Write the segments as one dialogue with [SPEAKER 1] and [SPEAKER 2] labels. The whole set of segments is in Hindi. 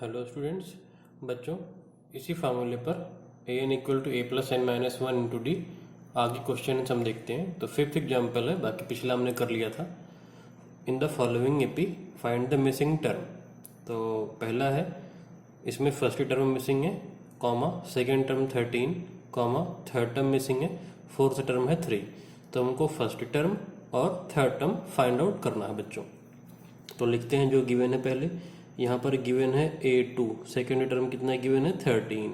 [SPEAKER 1] हेलो स्टूडेंट्स, बच्चों इसी फार्मूले पर a n equal to a plus n minus one into d आगे क्वेश्चन हम देखते हैं। तो फिफ्थ एग्जाम्पल है, बाकी पिछला हमने कर लिया था। In the following AP find the missing term. तो पहला है, इसमें फर्स्ट टर्म मिसिंग है, comma second term 13, comma third term missing है, फोर्थ टर्म है 3। तो हमको फर्स्ट टर्म और थर्ड टर्म फाइंड आउट करना है बच्चों। तो लिखते हैं जो गिवन है पहले। यहाँ पर गिवन है a2, सेकेंड टर्म कितना गिवन है 13।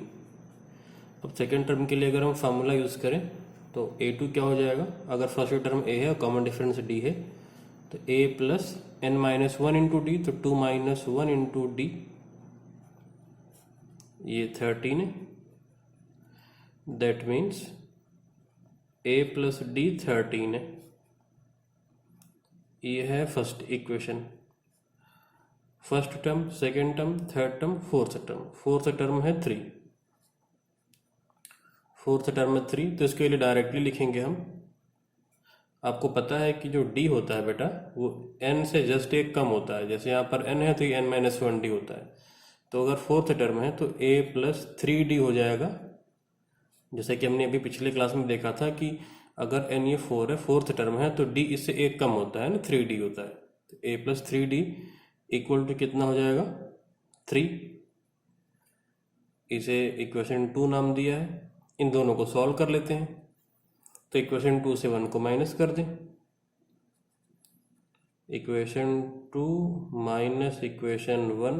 [SPEAKER 1] अब सेकेंड टर्म के लिए अगर हम फार्मूला यूज़ करें तो a2 क्या हो जाएगा, अगर फर्स्ट टर्म a है और कॉमन डिफरेंस d है तो a plus n minus one into d, तो 2 माइनस वन इंटू डी, ये 13 है। That means a plus d 13 है। ये है first equation. First term, second term, third term, fourth term. Fourth term है 3, फोर्थ टर्म है 3, तो इसके लिए डायरेक्टली लिखेंगे हम। आपको पता है कि जो d होता है बेटा वो n से जस्ट एक कम होता है। जैसे यहाँ पर n है तो ये n माइनस वन डी होता है। तो अगर फोर्थ टर्म है तो a प्लस 3d हो जाएगा। जैसे कि हमने अभी पिछले क्लास में देखा था कि अगर n ये 4 है, फोर्थ टर्म है, तो d इससे एक कम होता है ना, 3d होता है। तो a plus 3d equal to कितना हो जाएगा 3। इसे इक्वेशन 2 नाम दिया है। इन दोनों को सॉल्व कर लेते हैं। तो इक्वेशन 2 से 1 को माइनस कर दें। इक्वेशन 2 माइनस इक्वेशन 1,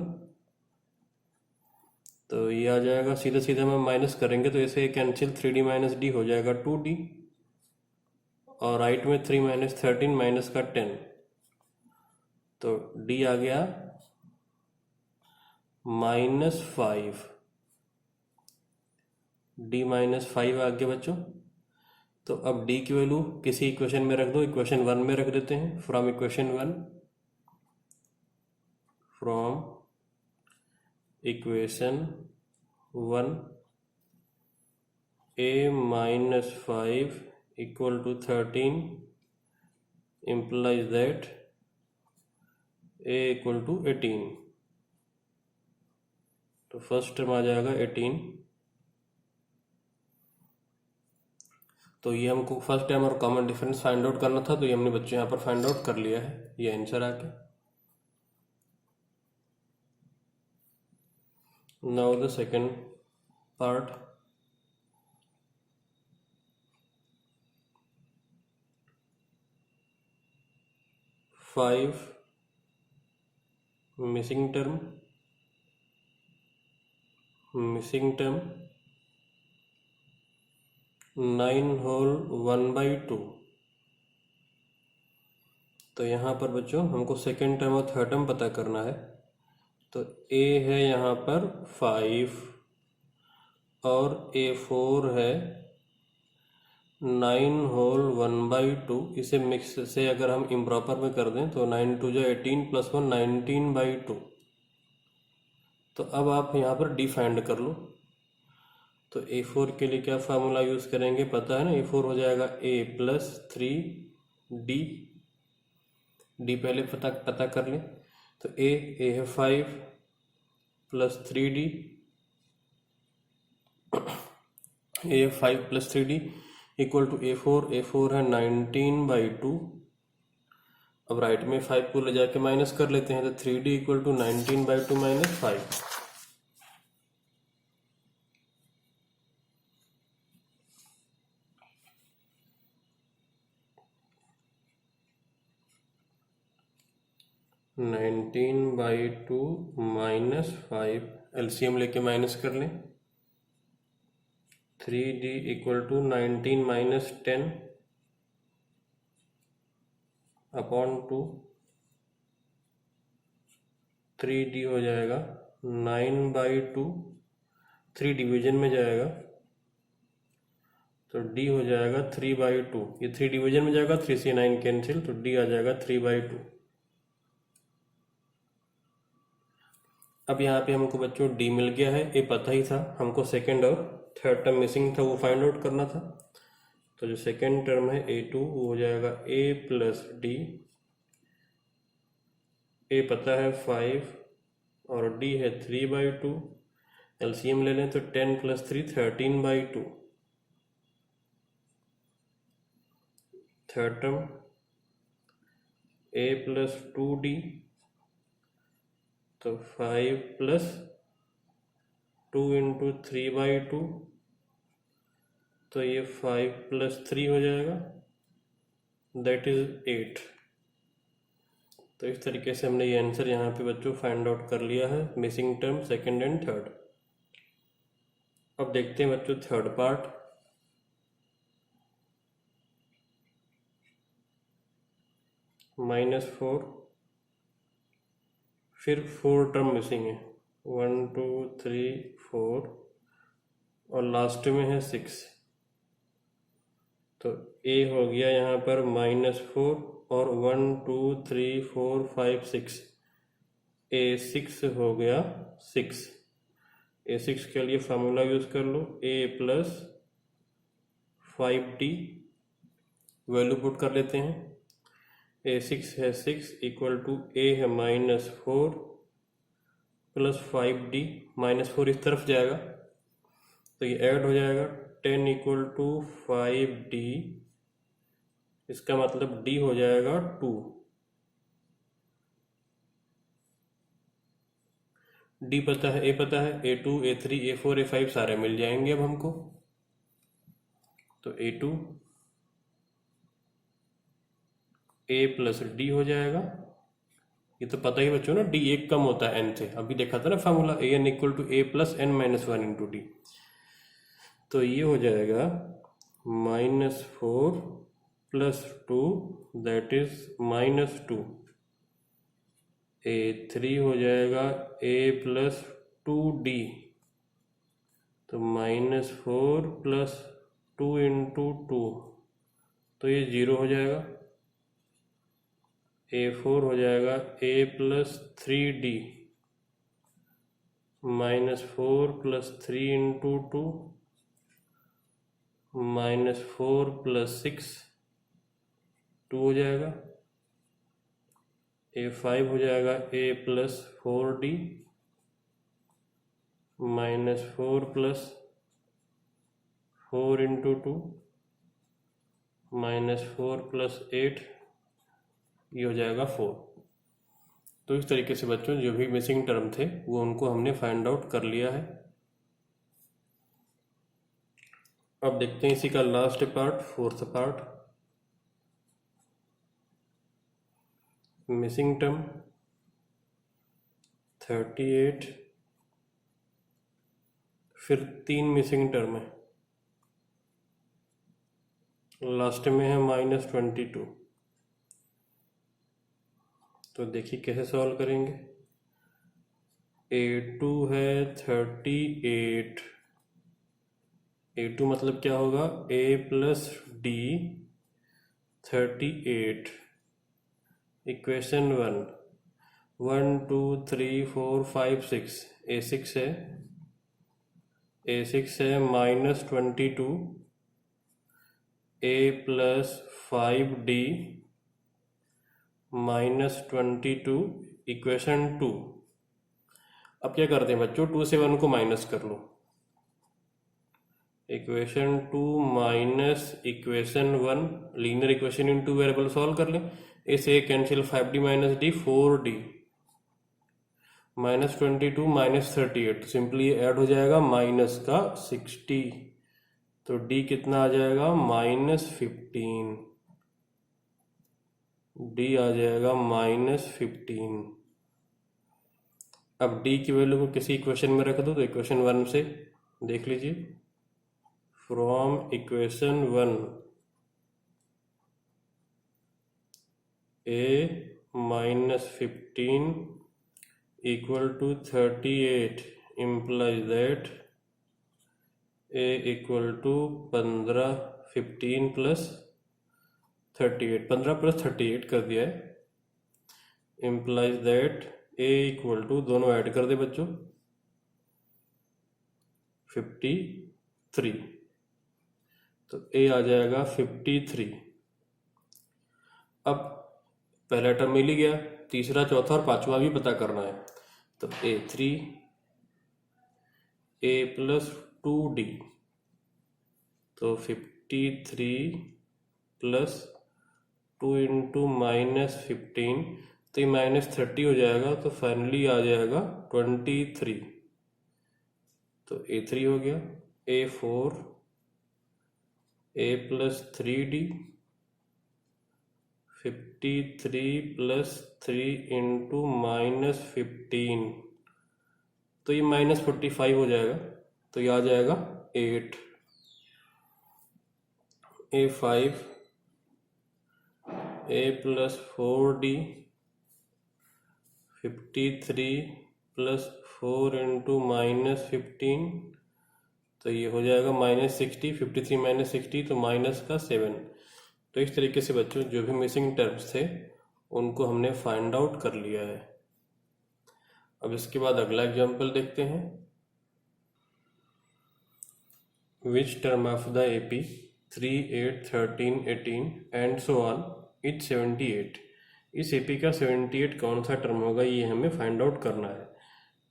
[SPEAKER 1] तो ये आ जाएगा। सीधा सीधा हम माइनस करेंगे तो इसे कैंसिल, 3d माइनस डी हो जाएगा 2d, और राइट में 3 माइनस 13 माइनस का 10, तो d आ गया -5। d -5 आ गया बच्चों। तो अब d की वैल्यू किसी इक्वेशन में रख दो, इक्वेशन 1 में रख देते हैं। From equation 1, from equation 1 a -5 equal to 13 implies that a equal to 18। तो फर्स्ट टर्म आ जाएगा 18। तो ये हमको फर्स्ट टर्म और कॉमन डिफरेंस फाइंड आउट करना था, तो ये हमने बच्चे यहाँ पर फाइंड आउट कर लिया है। ये आंसर आ गया। Now the second part. Five missing term, missing term 9 whole 1/2। तो यहाँ पर बच्चों हमको सेकेंड टर्म और थर्ड टर्म पता करना है। तो a है यहाँ पर 5 और a4 है 9 होल 1/2। इसे मिक्स से अगर हम इम्प्रॉपर में कर दें तो 9 2 जो 18 प्लस 1 19/2। तो अब आप यहाँ पर d फाइंड कर लो। तो a4 के लिए क्या फार्मूला यूज़ करेंगे, पता है ना। a4 हो जाएगा a प्लस 3d। d पहले पता कर लें। तो a है 5 plus 3d, a 5 plus 3d equal to a4 है 19/2। अब राइट में 5 को ले जाके माइनस कर लेते हैं। तो 3d equal to 19/2 minus 5। -19/2 minus 5, LCM लेके माइनस कर लें। 3d equal to 19 minus 10 upon 2। 3d हो जाएगा 9/2, 3 डिवीजन में जाएगा तो d हो जाएगा 3/2। ये 3 डिवीजन में जाएगा, 3 से 9 कैंसिल, तो d आ जाएगा 3/2। अब यहाँ पे हमको बच्चों d मिल गया है, ये पता ही था हमको। सेकेंड और थर्ड टर्म मिसिंग था, वो फाइंड आउट करना था। तो जो सेकेंड टर्म है a2 वो हो जाएगा a प्लस डी। a पता है 5 और d है 3/2। एलसीएम ले लें तो 10 + 3 13/2। थर्ड टर्म a + 2d, तो 5 + 2 × 3/2, तो ये 5 + 3 हो जाएगा, दैट इज 8। तो इस तरीके से हमने ये आंसर यहाँ पे बच्चों फाइंड आउट कर लिया है, missing term second and third. अब देखते हैं बच्चों थर्ड पार्ट। -4, फिर 4 टर्म मिसिंग है, 1 2 3 4, और लास्ट में है 6। तो a हो गया यहाँ पर -4, और 1 2 3 4 5 6, a6 हो गया 6। a6 के लिए फार्मूला यूज कर लो, a + 5d, वैल्यू पुट कर लेते हैं। a6 है 6 = a है -4 + 5d, -4 इस तरफ जाएगा तो ये ऐड हो जाएगा, 10 = 5d, इसका मतलब d हो जाएगा 2। d पता है, a पता है, a2 a3 a4 a5 सारे मिल जाएंगे अब हमको। तो a2 a + d हो जाएगा, ये तो पता ही बच्चों ना, d एक कम होता है n से, अभी देखा था ना formula, an = a + n - 1 × d। तो ये हो जाएगा -4 + 2, दैट इज -2। a3 हो जाएगा a + 2d, तो -4 + 2 × 2, तो ये 0 हो जाएगा। a4 हो जाएगा a + 3d, -4 + 3 × 2, -4 + 6, 2 हो जाएगा। a5 हो जाएगा a + 4d, -4 + 4 × 2, -4 + 8, ये हो जाएगा 4। तो इस तरीके से बच्चों जो भी मिसिंग टर्म थे वो उनको हमने फाइंड आउट कर लिया है। अब देखते हैं इसी का last part, fourth part. Missing term 38, फिर 3 मिसिंग टर्म है, लास्ट में है -22। तो देखिए कैसे सॉल्व करेंगे। a2 है 38, a2 मतलब क्या होगा, a + d 38, इक्वेशन 1, 1 2 3 4 5 6, a6 है -22, a + 5d -22, इक्वेशन 2। अब क्या करते हैं बच्चों, 2 से 1 को माइनस कर लो, equation 2 minus equation 1, linear equation in 2 variable solve कर लें। इसे cancel, 5d - d 4d, -22 -38, simply add हो जाएगा माइनस का 60, तो d कितना आ जाएगा, -15, d आ जाएगा -15। अब d की वैल्यू को किसी इक्वेशन में रख दो, तो इक्वेशन 1 से देख लीजिए, from equation 1 a -15 = 38 implies that a = 15, 15 + 38, 15 + 38 कर दिया है, implies that a = दोनों ऐड कर दे बच्चों, 53, तो a आ जाएगा 53। अब पहला टर्म मिल ही गया, तीसरा चौथा और पांचवा भी पता करना है। तो A3 A प्लस 2D, तो 53 प्लस 2 इंटू -15, तो ये -30 हो जाएगा, तो फाइनली आ जाएगा 23। तो A3 हो गया। A4 A plus 3D, 53 plus 3 into -15, तो ये -45 हो जाएगा, तो ये आ जाएगा 8। A5 A plus 4D, 53 plus 4 into -15, तो ये हो जाएगा -60, 53 -60, तो माइनस का 7। तो इस तरीके से बच्चों जो भी मिसिंग टर्म्स थे उनको हमने फाइंड आउट कर लिया है। अब इसके बाद अगला एग्जाम्पल देखते हैं। Which term of the AP 3, 8, 13, 18 and so on is 78। इस AP का 78 कौन सा टर्म होगा, ये हमें फाइंड आउट करना है।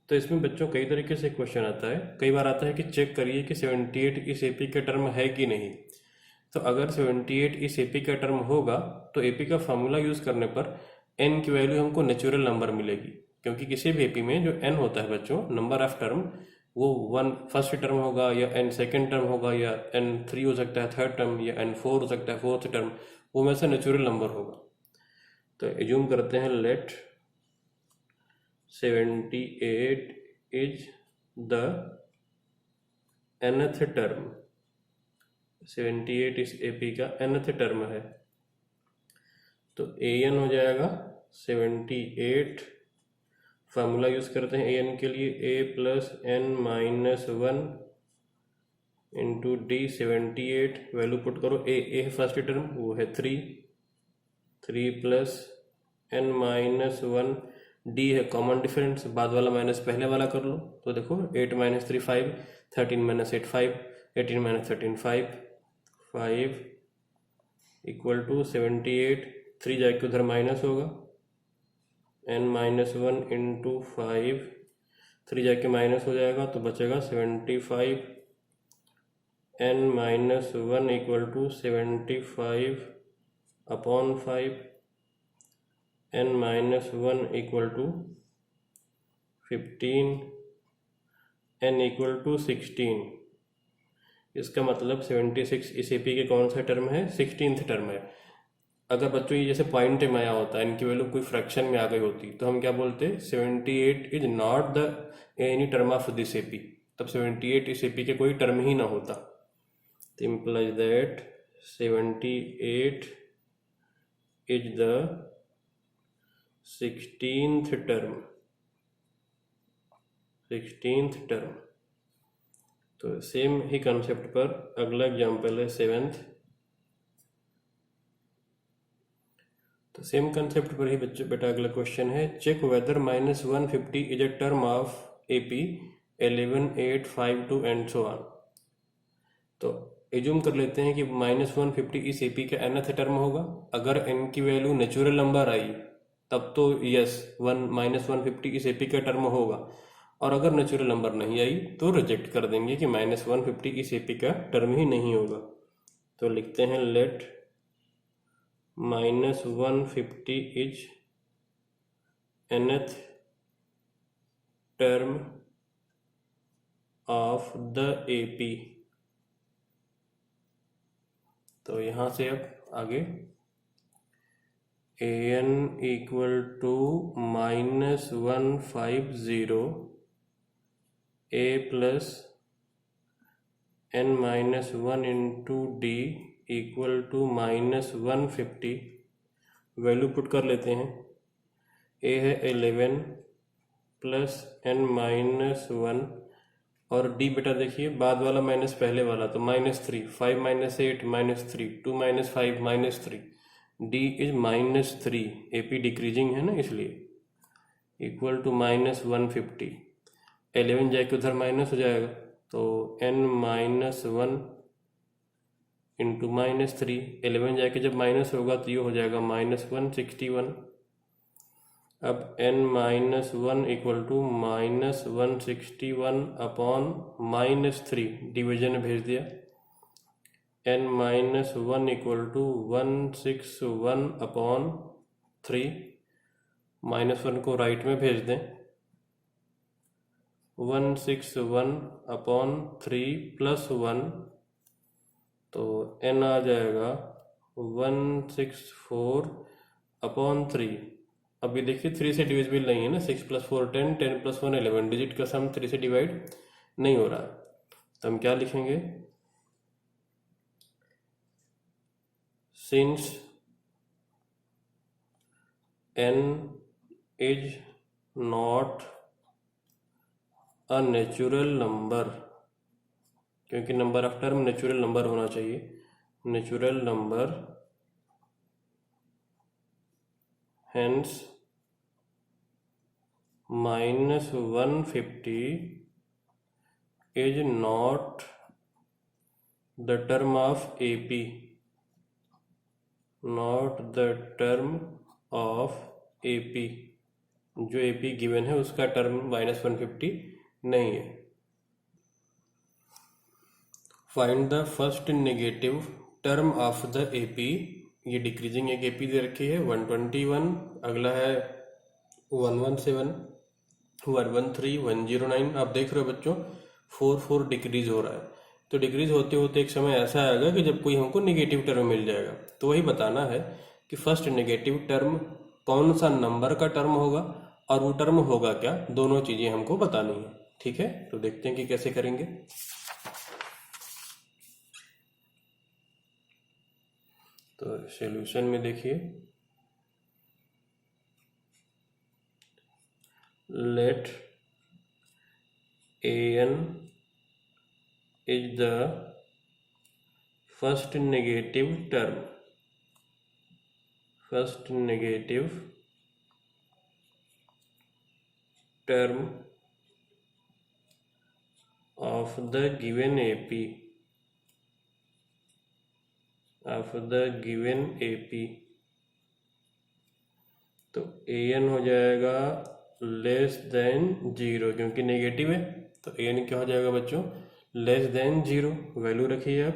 [SPEAKER 1] तो इसमें बच्चों कई तरीके से क्वेश्चन आता है। कई बार आता है कि चेक करिए कि 78 इस AP का टर्म है कि नहीं। तो अगर 78 इस AP का टर्म होगा तो AP का फार्मूला यूज़ करने पर n की वैल्यू हमको नेचुरल नंबर मिलेगी, क्योंकि किसी भी AP में जो n होता है बच्चों, नंबर ऑफ टर्म, वो 1 फर्स्ट टर्म होगा, या n सेकेंड टर्म होगा, या n 3 हो सकता है थर्ड टर्म, या n 4 हो सकता है फोर्थ टर्म, वो में से नेचुरल नंबर होगा। तो एज्यूम करते हैं let 78 is the nth term. 78 इस AP का nth टर्म है, तो an हो जाएगा 78। फार्मूला यूज करते हैं an के लिए, a plus n minus 1 into D. 78 value put करो, a है फर्स्ट टर्म, वो है 3 प्लस n माइनस 1, d है कॉमन डिफरेंस, बाद वाला माइनस पहले वाला कर लो, तो देखो 8 minus 3 5, 13 minus 8 5, 18 minus 13 5 equal to 78। 3 जाके उधर माइनस होगा, n माइनस 1 इंटू 5, 3 जाके माइनस हो जाएगा, तो बचेगा 75। n minus 1 equal to 75 upon 5, n minus 1 equal to 15, n equal to 16। इसका मतलब 76 इस AP के कौन सा टर्म है, 16th टर्म है। अगर बच्चों ये जैसे पॉइंट में आया होता है, इनकी वैल्यू कोई फ्रैक्शन में आ गई होती, तो हम क्या बोलते, 78 is not the any term of this AP, तब 78 इस AP के कोई टर्म ही ना होता। तो implies that 78 is the 16th term. तो सेम ही कंसेप्ट पर अगला एग्जाम्पल है 7th। तो सेम कंसेप्ट पर ही बच्चों बेटा अगला क्वेश्चन है, check whether -150 is a term of AP 11, 8, 5, 2 and so on. तो एज्यूम कर लेते हैं कि -150 इस AP का nth टर्म होगा। अगर n की वैल्यू नेचुरल नंबर आई तब तो यस -150 इस AP का टर्म होगा, और अगर नेचुरल नंबर नहीं आई तो रिजेक्ट कर देंगे कि -150 इस AP का टर्म ही नहीं होगा। तो लिखते हैं let -150 is nth term of the AP। तो यहाँ से अब आगे an equal to -150 a plus n minus 1 into d equal to -150। Value put कर लेते हैं, a है 11 प्लस n माइनस 1, और d बेटा देखिए बाद वाला माइनस पहले वाला, तो -3, 5 minus 8 -3, 2 minus 5 -3, d is -3, AP decreasing है ना इसलिए, इक्वल टू -150। 11 जाके उधर माइनस हो जाएगा, तो n माइनस 1 इंटू -3, 11 जाके जब माइनस होगा तो ये हो जाएगा -161। अब n-1 equal to -161 upon -3, division में भेज दिया। n-1 इक्वल टू 161 अपॉन 3, -1 को राइट में भेज दें। 161 अपॉन 3 प्लस 1, तो n आ जाएगा 164 अपॉन 3। अभी देखिए 3 से डिविजिबल नहीं है ना, 6 + 4 10, 10 + 1 11, डिजिट का सम 3 से डिवाइड नहीं हो रहा है, तो हम क्या लिखेंगे, since n is not a natural number, क्योंकि number of term natural number होना चाहिए, natural number, hence -150 is not the term of AP, not the term of AP, जो AP गिवन है उसका टर्म -150 नहीं है। Find the first negative term of the AP, ये डिक्रीजिंग एक AP दे रखी है 121, अगला है 117, 113, 109। आप देख रहे हो बच्चों 4 डिक्रीज हो रहा है, तो डिक्रीज होते होते एक समय ऐसा आएगा कि जब कोई हमको नेगेटिव टर्म मिल जाएगा, तो वही बताना है कि फर्स्ट नेगेटिव टर्म कौन सा नंबर का टर्म होगा और वो टर्म होगा क्या, दोनों चीजें हमको बतानी है। ठीक है, तो देखते हैं कि कैसे करेंगे। तो सॉल्यूशन में देखिए, late an is the first negative term, first negative term of the given AP, of the given AP, तो an हो जाएगा लेस देन 0, क्योंकि नेगेटिव है, तो an क्या हो जाएगा बच्चों, लेस देन 0। वैल्यू रखिए आप,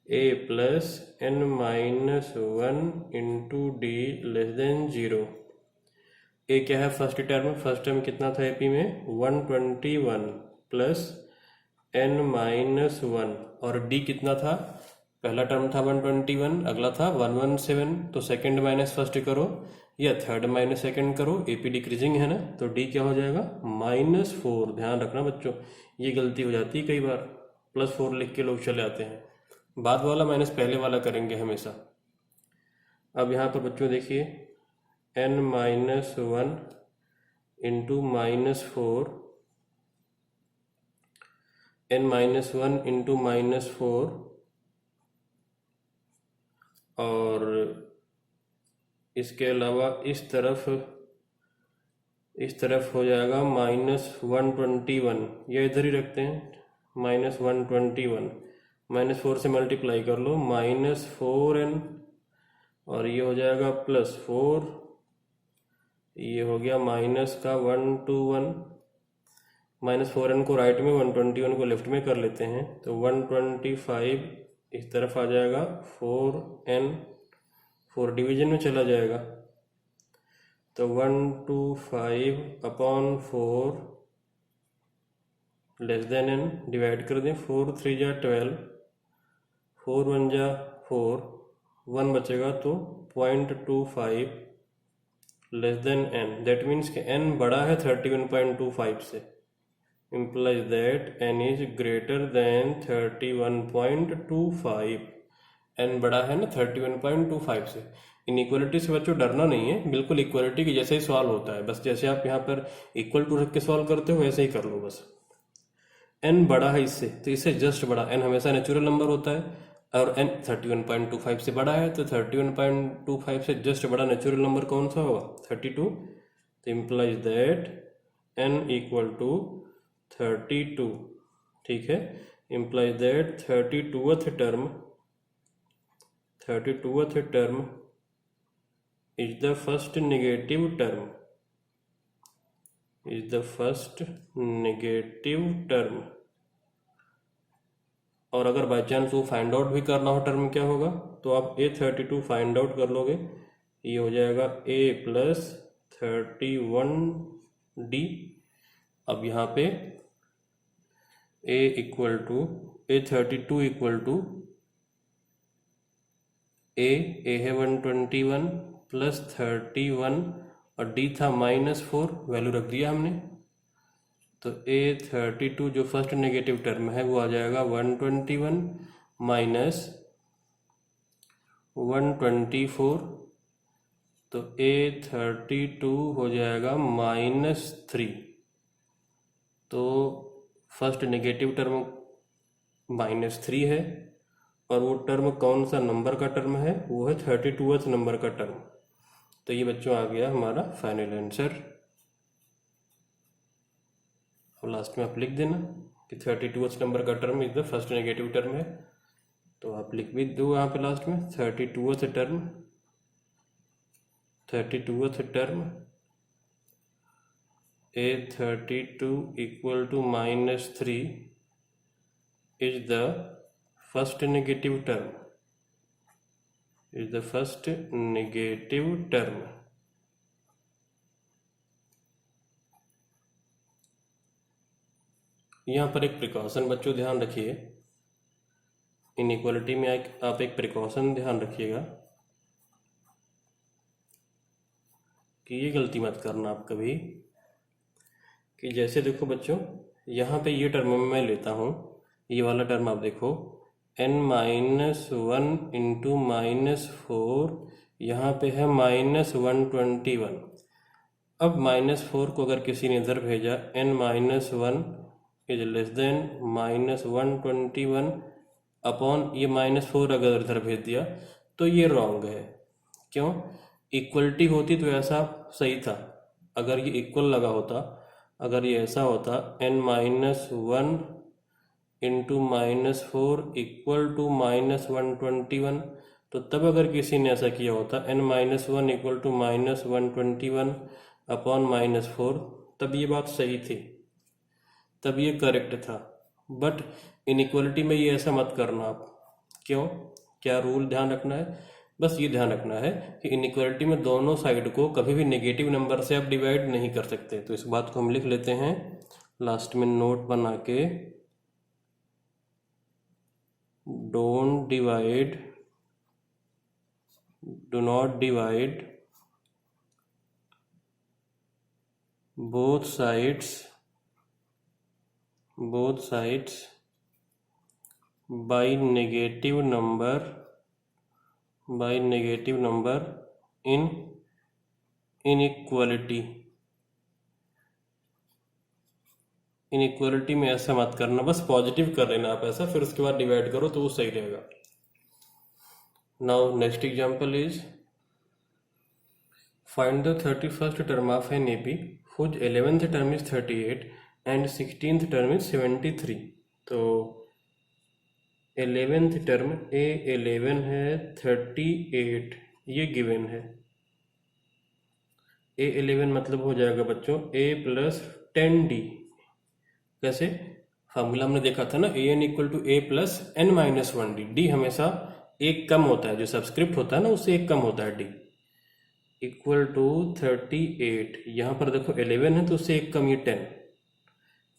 [SPEAKER 1] a plus n-1 into D less than 0। a क्या है, फर्स्ट टर्म, फर्स्ट टर्म कितना था AP में 121 प्लस n-1, और d कितना था, पहला टर्म था 121, अगला था 117, तो सेकंड माइनस फर्स्ट करो या थर्ड माइनस सेकंड करो, AP डिक्रीजिंग है ना, तो d क्या हो जाएगा -4। ध्यान रखना बच्चों, ये गलती हो जाती है कई बार, +4 लिख के लोग चले आते हैं, बाद वाला माइनस पहले वाला करेंगे हमेशा। अब यहाँ पर बच्चों देखिए n-1 इंटू -4, n-1 इंटू -4, और इसके अलावा इस तरफ हो जाएगा -121, ये इधर ही रखते हैं, -121, -4 से मल्टीप्लाई कर लो, -4n, और ये हो जाएगा +4, ये हो गया माइनस का 121, -4n को राइट में, 121 को लेफ्ट में कर लेते हैं, तो 125 इस तरफ आ जाएगा, 4n, 4 डिवीजन में चला जाएगा, तो 125 upon 4 less than n, divide कर दें, 4 3 जा 12, 4 1 जा 4, 1 बचेगा, तो 0.25 less than n, that means कि n बड़ा है 31.25 से, implies that n is greater than 31.25, n बड़ा है ना 31.25 से। इनइक्वालिटी से बच्चों डरना नहीं है, बिल्कुल इक्वालिटी के जैसे ही सवाल होता है, बस जैसे आप यहाँ पर इक्वल टू रख के सॉल्व करते हो वैसे ही कर लो बस। n बड़ा है इससे, तो इससे जस्ट बड़ा, n हमेशा नेचुरल नंबर होता है, और n 31.25 से बड़ा है, तो 31.25 से जस्ट बड़ा नेचुरल नंबर कौन सा होगा, 32, तो implies that n equal to 32, ठीक है, implies that 32th term is the first negative term, is the first negative term. और अगर बाई चांस वो फाइंड आउट भी करना हो टर्म क्या होगा, तो आप A32 फाइंड आउट कर लोगे, ये हो जाएगा A+31D। अब यहाँ पे A32 इक्वल टू ए है 121 प्लस 31 और D था -4, वैल्यू रख दिया हमने। तो A32 जो फर्स्ट नेगेटिव टर्म है वो आ जाएगा 121 माइनस 124, तो A32 हो जाएगा -3। तो फर्स्ट नेगेटिव टर्म -3 है, और वो टर्म कौन सा नंबर का टर्म है, वो है 32th नंबर का टर्म। तो ये बच्चों आ गया हमारा फाइनल आंसर। अब लास्ट में आप लिख देना कि 32th नंबर का term is the first negative term है, तो आप लिख भी दो यहाँ पे लास्ट में 32th term A32 equal to -3 is the first negative term, यहाँ पर एक प्रिकॉशन बच्चों ध्यान रखिए, इनइक्वालिटी में आप एक प्रिकॉशन ध्यान रखिएगा कि ये गलती मत करना आप कभी, कि जैसे देखो बच्चों यहाँ पे ये टर्म मैं लेता हूँ, ये वाला टर्म आप देखो n-1 इंटू -4, यहाँ पे है -121। अब -4 को अगर किसी ने इधर भेजा n-1 is less than -121 upon ये -4 अगर इधर भेज दिया तो ये रॉन्ग है। क्यों? इक्वलिटी होती तो ऐसा सही था, अगर ये इक्वल लगा होता, अगर ये ऐसा होता n-1 इंटू -4 इक्वल टू -121, तो तब अगर किसी ने ऐसा किया होता n-1 इक्वल टू -121 अपॉन -4, तब ये बात सही थी, तब ये करेक्ट था। बट इनइक्वालिटी में ये ऐसा मत करना आप। क्यों? क्या रूल ध्यान रखना है? बस ये ध्यान रखना है कि इनइक्वालिटी में दोनों साइड को कभी भी नेगेटिव नंबर से आप डिवाइड नहीं कर सकते। तो इस बात को हम लिख लेते हैं लास्ट में नोट बना के, don't divide, do not divide both sides by negative number in inequality में ऐसा मत करना, बस पॉजिटिव कर लेना आप ऐसा, फिर उसके बाद डिवाइड करो तो वो सही रहेगा। Now next example is find the 31st term of an AP whose 11th term is 38 and 16th term is 73। तो 11th टर्म A11 है 38, ये गिवन है। A11 मतलब हो जाएगा बच्चों A+10D। कैसे? फार्मूला हमने देखा था ना, AN equal to A+n-1D। D हमेशा एक कम होता है, जो सबस्क्रिप्ट होता है ना उससे एक कम होता है D, इक्वल टू 38। यहाँ पर देखो 11 है तो उससे एक कम ये 10,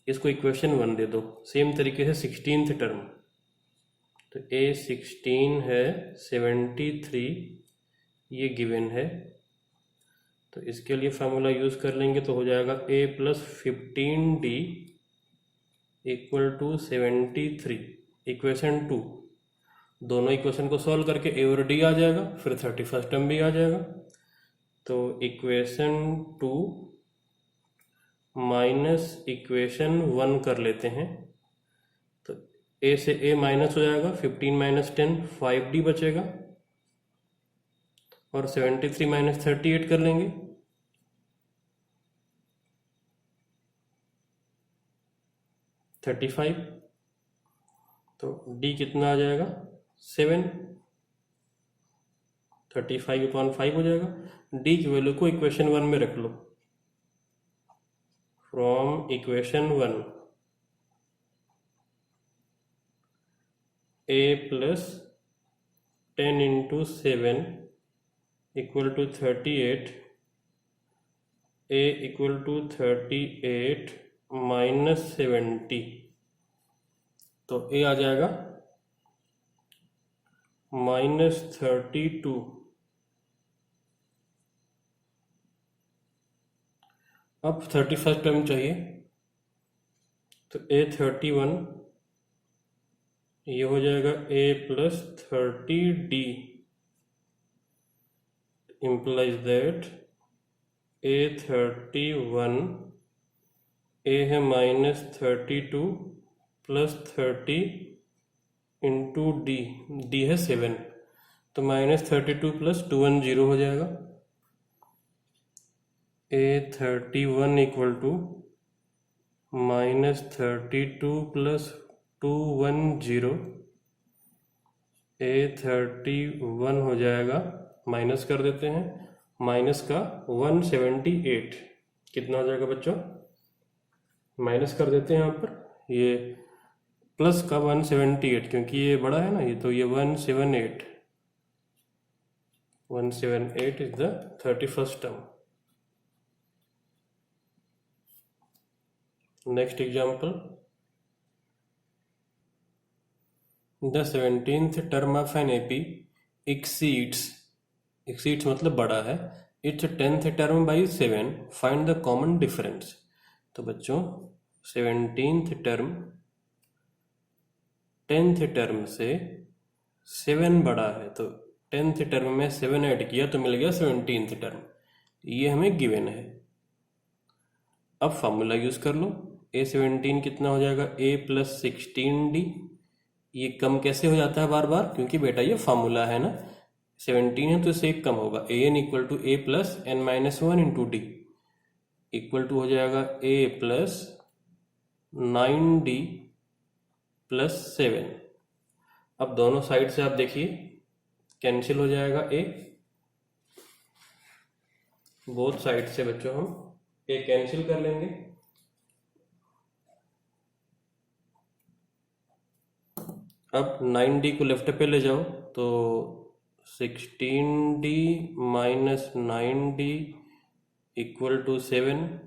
[SPEAKER 1] इसको इक्वेशन 1 दे दो। सेम तरीके से 16th टर्म, तो A16 है 73, ये गिवन है, तो इसके लिए फार्मूला यूज कर लेंगे, तो हो जाएगा A+15D इक्वल टू 73। इक्वेशन 2, दोनों इक्वेशन को सॉल्व करके A और D आ जाएगा, फिर 31st टर्म भी आ जाएगा। तो इक्वेशन 2 माइनस इक्वेशन 1 कर लेते हैं, तो A से A माइनस हो जाएगा, 15 - 10 5D बचेगा, और 73 - 38 कर लेंगे, 35। तो D कितना आ जाएगा 7, 35/5 हो जाएगा। D की वैल्यू को इक्वेशन 1 में रख लो, from equation 1 a plus 10 into 7 equal to 38, a equal to 38 minus 70, तो a आ जाएगा -32। अब 31st टर्म चाहिए, तो a 31, ये हो जाएगा a plus 30d, implies that a 31, a है -32 प्लस 30 इंटू डी है 7, तो -32 प्लस 210 हो जाएगा। a 31 equal to -32 plus 210, a 31 हो जाएगा, माइनस कर देते हैं, माइनस का 178, कितना हो जाएगा बच्चों, माइनस कर देते हैं यहाँ पर, ये प्लस का 178, क्योंकि ये बड़ा है ना ये, तो ये 178 is the 31st term. Next example, the 17th term of an AP exceeds मतलब बड़ा है, it's 10th term by 7, find the common difference. तो बच्चों 17th टर्म 10th टर्म से 7 बड़ा है, तो 10th टर्म में 7 ऐड किया तो मिल गया 17th टर्म, ये हमें गिवन है। अब फॉर्मूला यूज कर लो, a17 कितना हो जाएगा, a प्लस 16d, ये कम कैसे हो जाता है बार बार, क्योंकि बेटा ये फॉर्मूला है ना, 17 है तो इससे एक कम होगा, an equal to a plus n-1 into d, equal to हो जाएगा a प्लस 9d प्लस 7। अब दोनों साइड से आप देखिए कैंसिल हो जाएगा a, बोथ साइड से बच्चों हम a कैंसिल कर लेंगे, अब 9d को लेफ्ट पे ले जाओ, तो 16d minus 9d equal to 7,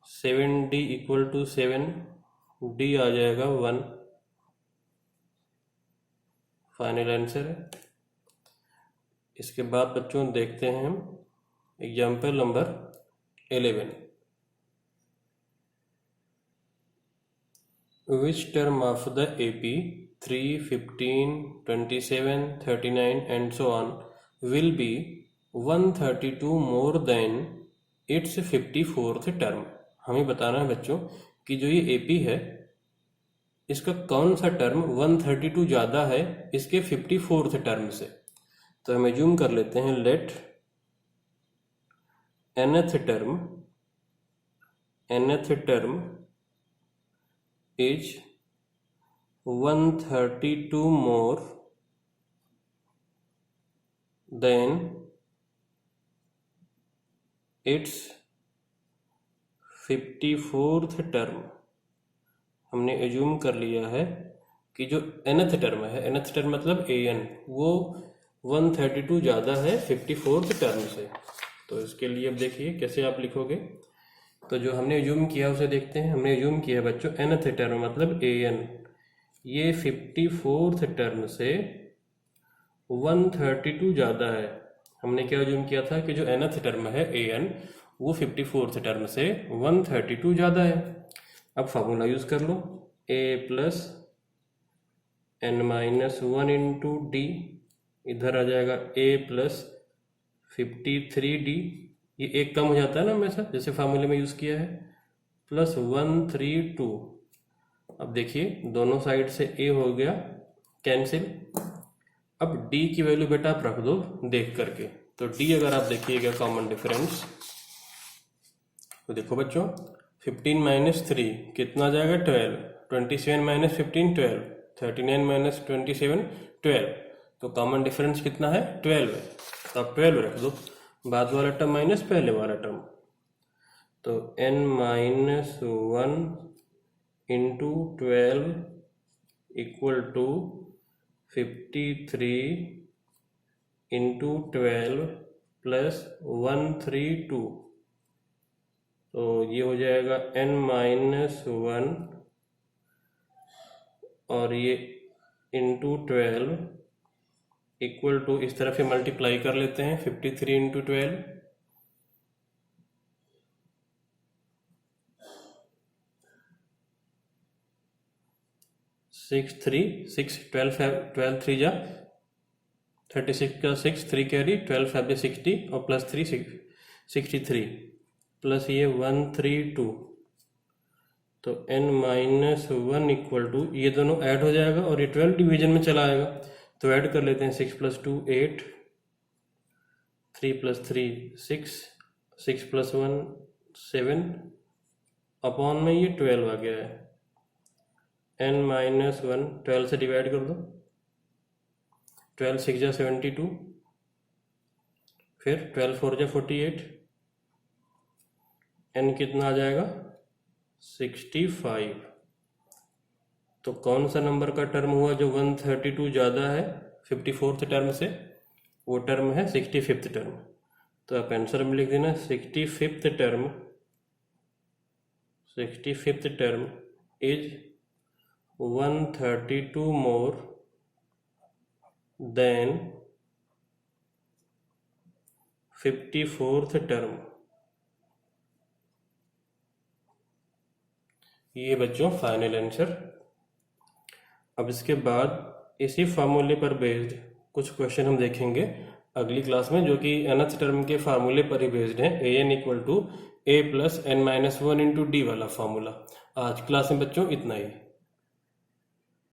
[SPEAKER 1] 7d equal to 7, d आ जाएगा 1, फाइनल आंसर है। इसके बाद बच्चों देखते हैं हम example number 11, which term of the AP 3, 15, 27, 39 and so on will be 132 more than its 54th term. हमें बताना है बच्चों कि जो ये AP है इसका कौन सा टर्म 132 ज़्यादा है इसके 54th टर्म से। तो हम एज्यूम कर लेते हैं, let nth term is 132 more than its 54th term. हमने एज्यूम कर लिया है कि जो nth टर्म है, nth टर्म मतलब an, वो 132 ज़्यादा है 54th टर्म से। तो इसके लिए अब देखिए कैसे आप लिखोगे, तो जो हमने एज्यूम किया उसे देखते हैं। हमने एज्यूम किया बच्चों nth टर्म मतलब an, ये 54th टर्म से 132 ज़्यादा है। हमने क्या एज्यूम किया था कि जो nth टर्म है an वो 54th टर्म से 132 ज़्यादा है। अब फार्मूला यूज़ कर लो, a plus n-1 into D, इधर आ जाएगा a प्लस 53d, ये एक कम हो जाता है ना हमेशा, जैसे फार्मूले में यूज़ किया है, प्लस 132। अब देखिए दोनों साइड से a हो गया कैंसिल। अब d की वैल्यू बेटा आप रख दो देख करके, तो d अगर आप देखिएगा कॉमन डिफरेंस, तो देखो बच्चों 15 माइनस 3 कितना आ जाएगा 12, 27 माइनस 15 12, 39 माइनस 27 12, तो कॉमन डिफरेंस कितना है 12 है, तो आप 12 रख दो, बाद वाला टर्म माइनस पहले वाला टर्म। तो n-1 into 12 equal to 53 into 12 plus 132। तो ये हो जाएगा n-1 और ये इंटू 12 इक्वल टू, इस तरफ ही मल्टीप्लाई कर लेते हैं, 53 इंटू 12 6 3 6 12 3 जा 36 का 6 3 कैरी 12 5 60 और प्लस 3 63 प्लस ये 132। तो n-1 इक्वल टू, ये दोनों ऐड हो जाएगा और ये 12 डिवीजन में चला आएगा, तो ऐड कर लेते हैं। 6 + 2 8, 3 + 3 6, 6 + 1 7 अपॉन में ये 12 आ गया है। n-1 12 से डिवाइड कर दो, 12 6 जा 72, फिर 12 4 जा 48, n कितना आ जाएगा 65। तो कौन सा नंबर का टर्म हुआ जो 132 ज़्यादा है 54th टर्म से? वो टर्म है 65th टर्म। तो आप आंसर में लिख देना 65th term is 132 more than 54th term. ये बच्चों फाइनल आंसर। अब इसके बाद इसी फार्मूले पर बेस्ड कुछ क्वेश्चन हम देखेंगे अगली क्लास में, जो कि nth टर्म के फार्मूले पर ही बेस्ड है, an = a + n-1 × d वाला फार्मूला। आज क्लास में बच्चों इतना ही।